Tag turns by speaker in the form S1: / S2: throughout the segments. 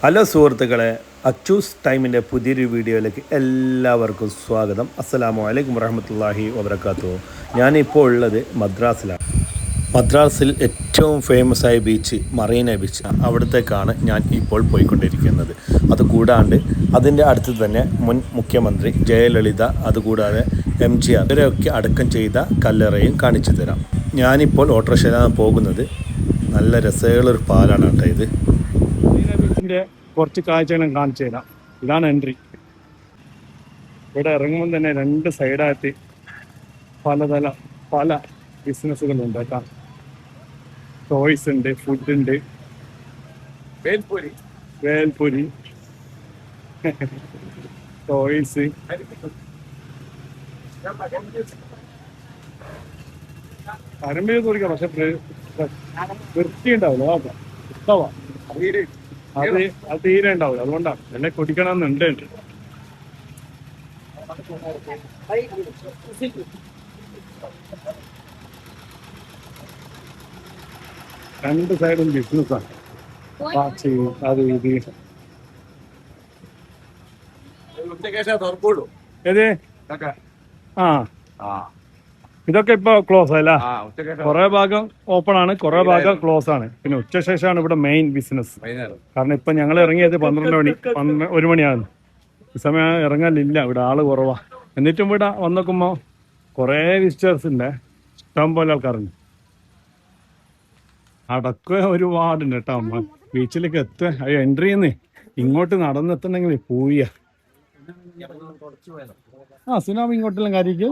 S1: Hello സുഹൃത്തുക്കളെ, അച്ചൂസ് ടൈമിൻ്റെ പുതിയൊരു വീഡിയോയിലേക്ക് എല്ലാവർക്കും സ്വാഗതം. അസ്സലാമു അലൈക്കും വറഹ്മത്തുള്ളാഹി വബറകാതുഹു. ഞാനിപ്പോൾ ഉള്ളത് മദ്രാസിലാണ്. മദ്രാസിൽ ഏറ്റവും ഫേമസ് ആയ ബീച്ച് മറീന ബീച്ച്, അവിടത്തേക്കാണ് ഞാൻ ഇപ്പോൾ പോയിക്കൊണ്ടിരിക്കുന്നത്. അതുകൂടാണ്ട് അതിൻ്റെ അടുത്ത് തന്നെ മുൻ മുഖ്യമന്ത്രി ജയലളിത, അതുകൂടാതെ MGR ഇവരെയൊക്കെ അടക്കം ചെയ്ത കല്ലറയും കാണിച്ചു തരാം. ഞാനിപ്പോൾ ഓട്ടോറിക്ഷയിലാണ് പോകുന്നത്. നല്ല രസമുള്ളൊരു പാലാണ് കേട്ടോ ഇത്. ബീച്ചിൻ്റെ കുറച്ച് കാഴ്ചകളും കാണിച്ചു തരാം. ഇതാണ് എൻട്രി. ഇവിടെ ഇറങ്ങുമ്പോൾ തന്നെ രണ്ട് സൈഡായിട്ട് പല ബിസിനസ്സുകളുണ്ട് കേട്ടോ. ടോയ്സ് ഉണ്ട്, ഫുഡ് ഉണ്ട്, വേൽപൂരി ടോയ്സ്. പരമ്പര കുടിക്കാം, പക്ഷെ വൃത്തി ഉണ്ടാവില്ല. ഉത്തവ അത് തീരെ ഉണ്ടാവില്ല. അതുകൊണ്ടാണ് എന്നെ കുടിക്കണമെന്നുണ്ട്. രണ്ട് സൈഡും ബിസിനസ്സാണ്. അത് ഇത് ഏത് ഇതൊക്കെ ഇപ്പൊ ക്ലോസ് അല്ല. കുറെ ഭാഗം ഓപ്പൺ ആണ്, കുറെ ഭാഗം ക്ലോസ് ആണ്. പിന്നെ ഉച്ചശേഷമാണ് ഇവിടെ മെയിൻ ബിസിനസ്. കാരണം ഇപ്പൊ ഞങ്ങൾ ഇറങ്ങിയത് 1 മണിയാണ്. ഈ സമയം ഇറങ്ങാനില്ല, ഇവിടെ ആള് കുറവാ. എന്നിട്ടും ഇവിടെ വന്നോക്കുമ്പോ കുറെ വിസിറ്റേഴ്സ് ഉണ്ട്, ഇഷ്ടം പോലെ ആൾക്കാരുണ്ട്. അടക്കം ഒരുപാടുണ്ട് കേട്ടോ. ബീച്ചിലേക്ക് എത്തുക എൻട്രിന്ന് ഇങ്ങോട്ട് നടന്നെത്തണമെങ്കിൽ പൂയ സുനാമി ഇങ്ങോട്ടെല്ലാം കാര്യക്കും.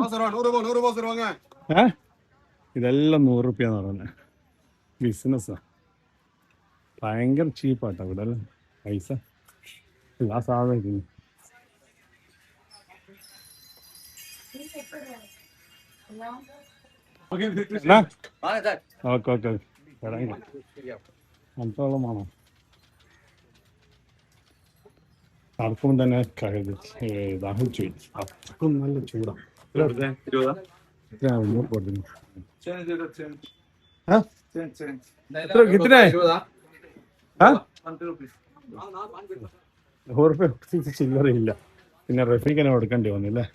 S1: ഇതെല്ലാം 100 റുപ്യ എന്ന് പറയുന്നത് ബിസിനസ്സാ. ഭയങ്കര ചീപ്പാട്ടോ ഇവിടെ എല്ലാം പൈസ. എല്ലാ സാധനം ഓക്കെ അന്തോളം വേണം. തണുപ്പം തന്നെ ദാഹിച്ചു. അത്രക്കും നല്ല ചൂടാണ്. ചില്ലറയില്ല. പിന്നെ റഫീഖിനെ കൊടുക്കേണ്ടി വന്നില്ലേ.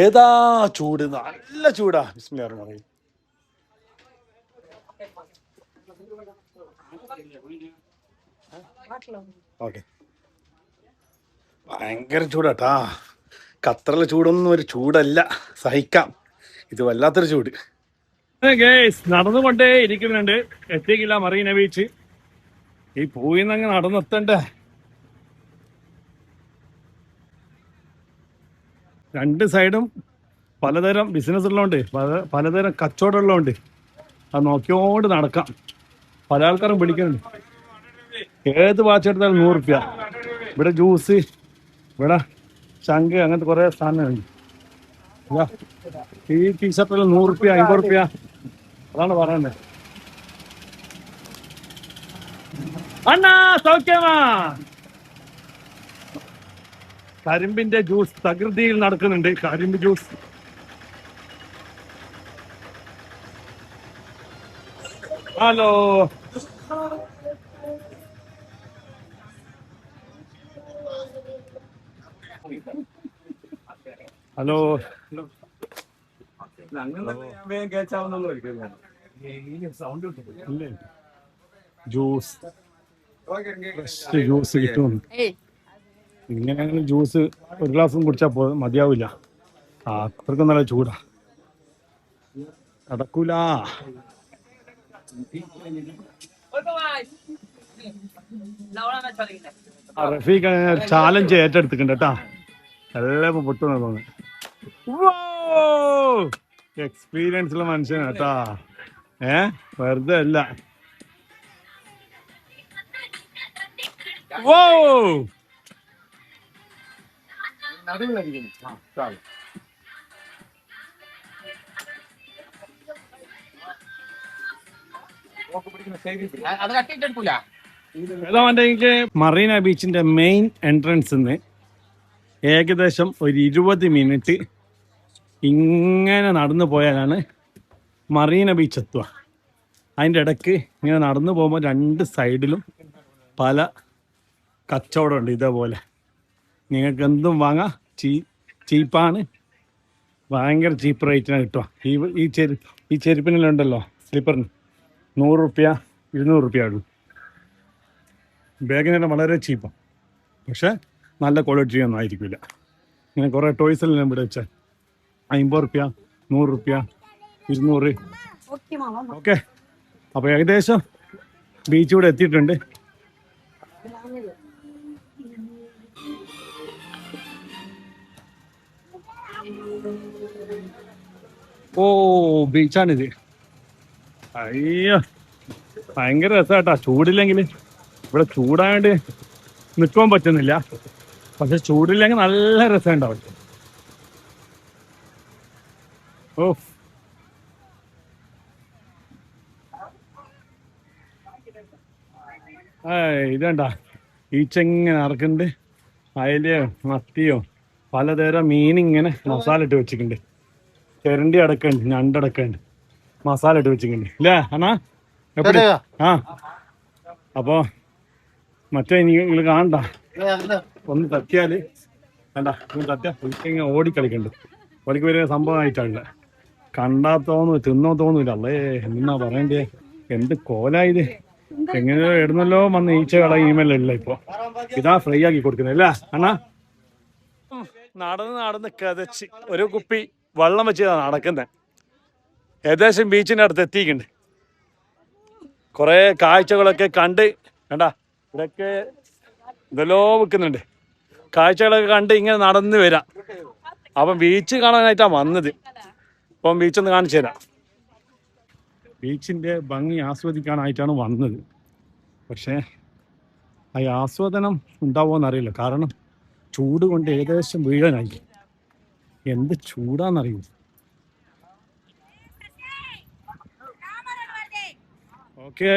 S1: ഏതാ ചൂട്, നല്ല ചൂടാ. ബിസ്മില്ലാഹിർ റഹ്മാനിർ റഹീം. ഓക്കെ, ഭയങ്കര ചൂടാട്ടാ. ഖത്തറിലെ ചൂടൊന്നും ഒരു ചൂടല്ല, സഹിക്കാം. ഇത് വല്ലാത്തൊരു ചൂട്. നടന്നുകൊണ്ടേ ഇരിക്കുന്നുണ്ട്, എത്തിക്കില്ല മറീന ബീച്ച്. ഈ പൂയിന്നങ്ങ് നടന്നെത്തണ്ടേ. രണ്ട് സൈഡും പലതരം ബിസിനസ് ഉള്ളതുകൊണ്ട്, പലതരം കച്ചവടം ഉള്ളതുകൊണ്ട് അത് നോക്കിയോണ്ട് നടക്കാം. പല ആൾക്കാരും വിളിക്കുന്നുണ്ട്. ഏത് വാച്ച് എടുത്താലും 100 റുപ്യ. ഇവിടെ ജ്യൂസ്, ഇവിടെ ശംഖ്, അങ്ങനത്തെ കുറെ സാധനങ്ങളുണ്ട്. ഈ ടീഷർട്ടെല്ലാം 100 റുപ്യ, 50 റുപ്യ. അതാണ് പറയുന്നത്. അണ്ണാ സൗഖ്യമാ. കരിമ്പിന്റെ ജ്യൂസ് തകൃതിയിൽ നടക്കുന്നുണ്ട്. കരിമ്പ് juice. Hello, hello. Juice, fresh juice കിട്ടും. ഇങ്ങനെ ജ്യൂസ് ഒരു ഗ്ലാസും കുടിച്ചാൽ മതിയാവില്ല, അത്രക്കും നല്ല ചൂടാ. നടക്കൂല. റഫീഖ് ചാലഞ്ച് ഏറ്റെടുത്തിട്ടുണ്ട് കേട്ടാ. എല്ലാം ഇപ്പൊ പൊട്ടുന്ന തോന്നുന്നു. എക്സ്പീരിയൻസ് ഉള്ള മനുഷ്യനാ കേട്ടാ. വെറുതെ അല്ല. മറീന ബീച്ചിന്റെ മെയിൻ എൻട്രൻസ് ഏകദേശം ഒരു 20 മിനിറ്റ് ഇങ്ങനെ നടന്നു പോയാലാണ് മറീന ബീച്ച് എത്തുക. അതിൻ്റെ ഇടയ്ക്ക് ഇങ്ങനെ നടന്നു പോകുമ്പോൾ രണ്ട് സൈഡിലും പല കച്ചവടമുണ്ട് ഇതേപോലെ. നിങ്ങൾക്ക് എന്തും വാങ്ങാം. ചീപ്പാണ്, ഭയങ്കര ചീപ്പ് റേറ്റിനാണ് കിട്ടുക. ഈ ചെരുപ്പിനെല്ലാം ഉണ്ടല്ലോ, സ്ലിപ്പറിന് 100 റുപ്യ 200 റുപ്യ ഉള്ളൂ. ബാഗിനെല്ലാം വളരെ ചീപ്പാണ്, പക്ഷേ നല്ല ക്വാളിറ്റി ഒന്നും ആയിരിക്കില്ല. ഇങ്ങനെ കുറേ ടോയ്സെല്ലാം ഇവിടെ വെച്ചാൽ 50 റുപ്യ 100 റുപ്യ 200. ഓക്കെ, അപ്പോൾ ഏകദേശം ബീച്ച് ഇവിടെ എത്തിയിട്ടുണ്ട്. ഓ, ബീച്ചാണിത്. അയ്യോ, ഭയങ്കര രസമായിട്ടാ. ചൂടില്ലെങ്കിൽ, ഇവിടെ ചൂടായോണ്ട് നിൽക്കാൻ പറ്റുന്നില്ല, പക്ഷെ ചൂടില്ലെങ്കിൽ നല്ല രസം ഉണ്ടാവും. ഓ, ഇതേണ്ട ഈച്ചെങ്ങനെ ഇറക്കുന്നുണ്ട്. അയലയോ മത്തിയോ പലതരം മീനിങ്ങനെ മസാല ഇട്ട് വെച്ചിട്ടുണ്ട്. ചെരണ്ടി അടക്കുന്നുണ്ട്, ഞണ്ടടക്കുന്നുണ്ട്, മസാല ഇട്ട് വെച്ചിട്ടുണ്ട് ഇല്ലേ അണ്ണാ? എപ്പോഴും ആ. അപ്പോ മറ്റേ നിങ്ങൾ കാണണ്ട, ഒന്ന് തട്ടിയാല് വേണ്ട, ഒന്ന് തട്ടിയാ ഇങ്ങനെ ഓടിക്കളിക്കുന്നുണ്ട്. ഓടിക്ക് വരുന്ന സംഭവമായിട്ടാണ്. കണ്ടാ തോന്നു, തിന്നോ തോന്നൂല. അല്ലേ എന്നാ പറയണ്ടേ, എന്ത് കോലായത്. എങ്ങനെയോ ഇടുന്നല്ലോ വന്ന് ഈച്ചകളെ ഈമേലുള്ള ഇപ്പൊ ഇതാ ഫ്രൈ ആക്കി കൊടുക്കുന്നത് അല്ലേ അണ്ണാ? നടന്ന് കതച്ച് ഒരു കുപ്പി വെള്ളം വെച്ചതാണ് നടക്കുന്നത്. ഏകദേശം ബീച്ചിൻ്റെ അടുത്ത് എത്തിയിട്ടുണ്ട്. കുറേ കാഴ്ചകളൊക്കെ കണ്ട് കണ്ടാ, ഇവിടെയൊക്കെ ഇതെല്ലോ വെക്കുന്നുണ്ട്. കാഴ്ചകളൊക്കെ കണ്ട് ഇങ്ങനെ നടന്ന് വരാം. അപ്പം ബീച്ച് കാണാനായിട്ടാണ് വന്നത്. അപ്പം ബീച്ചൊന്ന് കാണിച്ചു തരാം. ബീച്ചിൻ്റെ ഭംഗി ആസ്വദിക്കാനായിട്ടാണ് വന്നത്. പക്ഷേ ആ ആസ്വാദനം ഉണ്ടാവുമോയെന്നറിയില്ല. കാരണം ചൂട് കൊണ്ട് ഏകദേശം വീഴാനായി. എന്ത് ചൂടാന്നറിയില്ല. ഓക്കെ,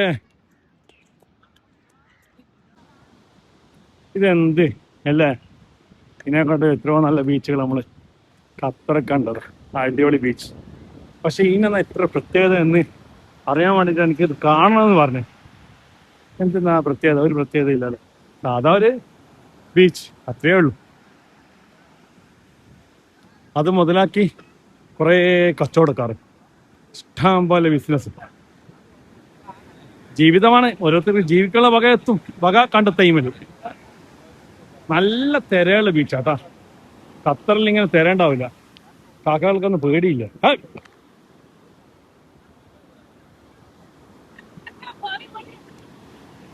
S1: ഇതെന്ത് അല്ലേ? ഇതിനെക്കൊണ്ട് എത്രയോ നല്ല ബീച്ചുകൾ നമ്മൾ ഖത്തറിൽ കണ്ടത്. അടിപൊളി ബീച്ച്. പക്ഷെ ഇതിനെന്നാ ഇത്ര പ്രത്യേകത എന്ന് അറിയാൻ വേണ്ടിയിട്ട് എനിക്കിത് കാണണമെന്ന് പറഞ്ഞു. എന്തെന്നാ പ്രത്യേകത? ഒരു പ്രത്യേകത ഇല്ലല്ലോ, സാധാ ഒരു ബീച്ച്, അത്രയേ ഉള്ളൂ. അത് മുതലാക്കി കുറേ കച്ചവടക്കാർ, ഇഷ്ടം പോലെ ബിസിനസ്. ജീവിതമാണ്, ഓരോരുത്തർക്ക് ജീവിക്കാനുള്ള വക കണ്ടെത്തയിമലും. നല്ല തിരയുള്ള ബീച്ചാട്ടാ. ഖത്തറിൽ ഇങ്ങനെ തിരയുണ്ടാവില്ല, കാക്കകൾക്കൊന്നും പേടിയില്ല.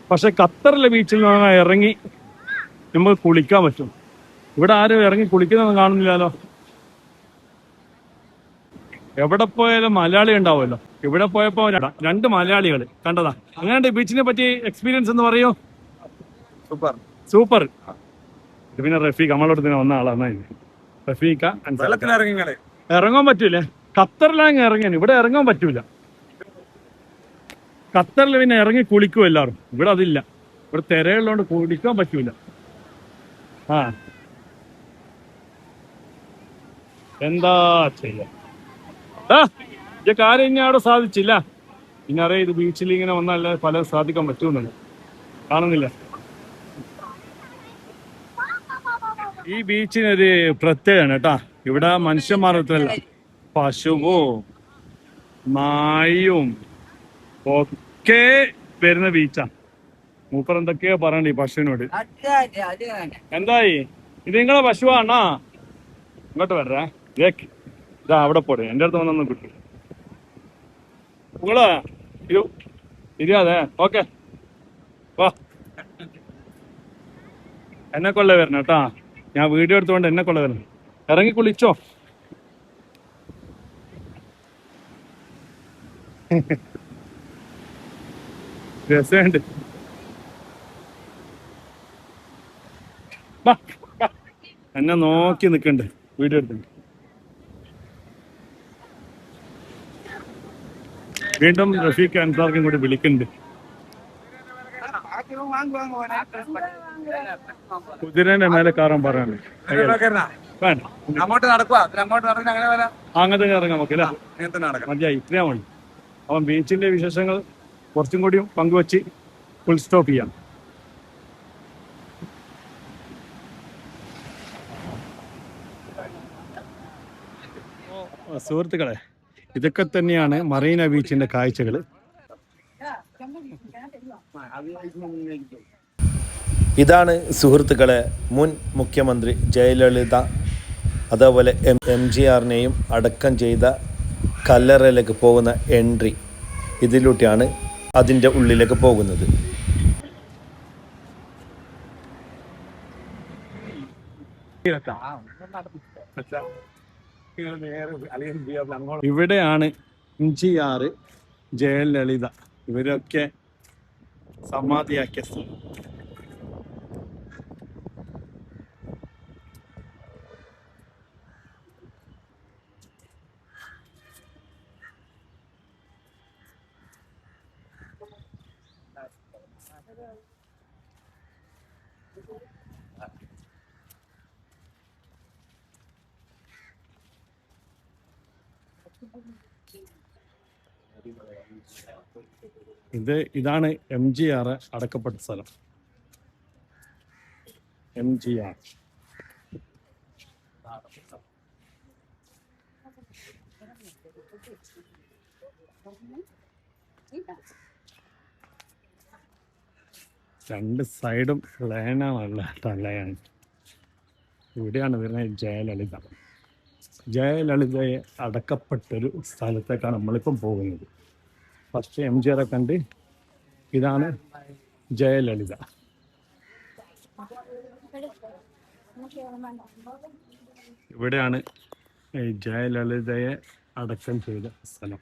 S1: പക്ഷെ ഖത്തറിലെ ബീച്ചിൽ നിന്ന് ഇറങ്ങി നമുക്ക് കുളിക്കാൻ പറ്റും. ഇവിടെ ആരും ഇറങ്ങി കുളിക്കുന്നൊന്നും കാണുന്നില്ലല്ലോ. എവിടെ പോയാലും മലയാളി ഉണ്ടാവുമല്ലോ. ഇവിടെ പോയപ്പോ 2 മലയാളികൾ കണ്ടതാ. അങ്ങനെയുണ്ട് ബീച്ചിനെ പറ്റി എക്സ്പീരിയൻസ് എന്ന് പറയൂ. സൂപ്പർ. ഇത് പിന്നെ റഫീഖ് നമ്മളോട് തന്നെ വന്ന ആളാണ്. റഫീഖ ഇറങ്ങാൻ പറ്റൂലേ? ഖത്തറിലങ്ങ് ഇറങ്ങാൻ, ഇവിടെ ഇറങ്ങാൻ പറ്റൂല. ഖത്തറിൽ പിന്നെ ഇറങ്ങി കുളിക്കും എല്ലാവരും. ഇവിടെ അതില്ല. ഇവിടെ തിരയുള്ളതുകൊണ്ട് കുളിക്കാൻ പറ്റൂല. ആ, എന്താ ചെയ്യാ? ഈ കാര്യം ഇനി അവിടെ സാധിച്ചില്ല. ഇനി അറിയാം, ഇത് ബീച്ചിൽ ഇങ്ങനെ വന്നല്ല പല സാധിക്കാൻ പറ്റുമെന്നുണ്ട്. കാണുന്നില്ല. ഈ ബീച്ചിനൊരു പ്രത്യേകമാണ് കേട്ടാ. ഇവിടെ മനുഷ്യന്മാരല്ല, പശുവും നായും ഒക്കെ വരുന്ന ബീച്ചാ. മൂപ്പർ എന്തൊക്കെയോ പറയണ്ട ഈ പശുവിനോട്. എന്തായി ഇത്? നിങ്ങളെ പശുവാണോ? ഇങ്ങോട്ട് വരേ. ഇതാ അവിടെ പോടെ, എൻ്റെ അടുത്ത് വന്നൊന്നും കിട്ടും. നിങ്ങള് ഇരിയാതെ. ഓക്കെ, വാ. എന്നെ കൊള്ള വരണം കേട്ടാ. ഞാൻ വീഡിയോ എടുത്തുകൊണ്ട് എന്നെ കൊള്ള വരണം. ഇറങ്ങി കുളിച്ചോ. രസമുണ്ട്. എന്നെ നോക്കി നിക്കണ്ട് വീഡിയോ എടുത്തിട്ട്. വീണ്ടും റഫീഖ് അൻസാർക്കും കൂടി വിളിക്കുന്നുണ്ട്. കുതിരന്റെ മേലെ കയറാൻ പറയാനുണ്ട്. അങ്ങനത്തെ ഇറങ്ങാം നമുക്ക് അല്ലേ? മതിയായി, ഇത്രയാ മതി. അപ്പം ബീച്ചിന്റെ വിശേഷങ്ങൾ കുറച്ചും കൂടിയും പങ്കുവച്ച് ഫുൾ സ്റ്റോപ്പ് ചെയ്യാം.
S2: സുഹൃത്തുക്കളെ, ഇതൊക്കെ തന്നെയാണ് മറീന ബീച്ചിന്റെ കാഴ്ചകൾ.
S1: ഇതാണ് സുഹൃത്തുക്കളെ മുൻ മുഖ്യമന്ത്രി ജയലളിത അതേപോലെ MGRനെയും അടക്കം ചെയ്ത കല്ലറയിലേക്ക് പോകുന്ന എൻട്രി. ഇതിലൂടെയാണ് അതിൻ്റെ ഉള്ളിലേക്ക് പോകുന്നത്.
S2: ഇവിടെയാണ് MGR, ജയലളിത ഇവരൊക്കെ സമാധിയാക്കിയ സ്ഥലം. ഇതാണ് MGR അടക്കപ്പെട്ട സ്ഥലം. MGR രണ്ട് സൈഡും ലയനാണല്ല ലയാണ്. ഇവിടെയാണ് വരുന്നത് ജയലളിതയെ അടക്കപ്പെട്ടൊരു സ്ഥലത്തേക്കാണ് നമ്മളിപ്പം പോകുന്നത്. ഫസ്റ്റ് MGR കണ്ട് ഇതാണ് ജയലളിത. ഇവിടെയാണ് ജയലളിതയെ അടക്കം ചെയ്ത സ്ഥലം.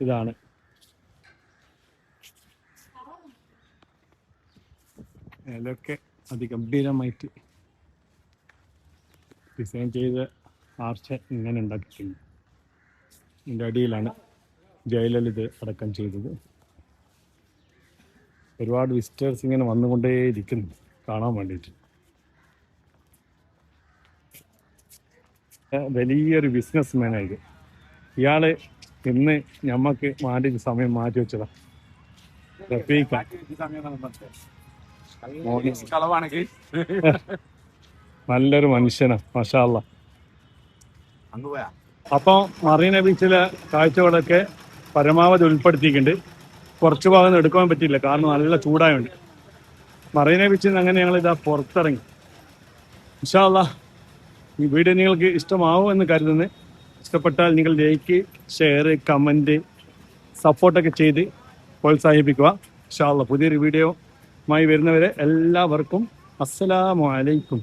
S2: ഇതാണ് ഇതൊക്കെ അതിഗംഭീരമായിട്ട് ഡിസൈൻ ചെയ്ത ആർച്ച് ഇങ്ങനെ ഉണ്ടാക്കിയിട്ടുണ്ട്. ഇതിൻ്റെ അടിയിലാണ് ജയലളിത അടക്കം ചെയ്തത്. ഒരുപാട് വിസിറ്റേഴ്സ് ഇങ്ങനെ വന്നുകൊണ്ടേയിരിക്കുന്നു കാണാൻ വേണ്ടിയിട്ട്. വലിയൊരു ബിസിനസ് മാനായത് ഇയാള് ഇന്ന് ഞമ്മക്ക് സമയം മാറ്റി വെച്ചതാ. നല്ലൊരു മനുഷ്യനാ, മാഷാ അല്ലാഹ്. അപ്പോൾ മറീന ബീച്ചിലെ കാഴ്ചകളൊക്കെ പരമാവധി ഉൾപ്പെടുത്തിയിട്ടുണ്ട്. കുറച്ച് ഭാഗം എടുക്കാൻ പറ്റിയില്ല, കാരണം നല്ല ചൂടായുണ്ട്. മറീന ബീച്ചിൽ നിന്ന് അങ്ങനെ ഞങ്ങൾ ഇതാ പുറത്തിറങ്ങി. ഇൻഷാ അല്ലാഹ് ഈ വീഡിയോ നിങ്ങൾക്ക് ഇഷ്ടമാവും എന്ന് കരുതുന്നു. ഇഷ്ടപ്പെട്ടാൽ നിങ്ങൾ ലൈക്ക്, ഷെയർ, കമൻറ്റ്, സപ്പോർട്ടൊക്കെ ചെയ്ത് പ്രോത്സാഹിപ്പിക്കുക. ഇൻഷാ അല്ലാഹ് പുതിയൊരു വീഡിയോയുമായി വരുന്നവരെ എല്ലാവർക്കും അസ്സലാമു അലൈക്കും.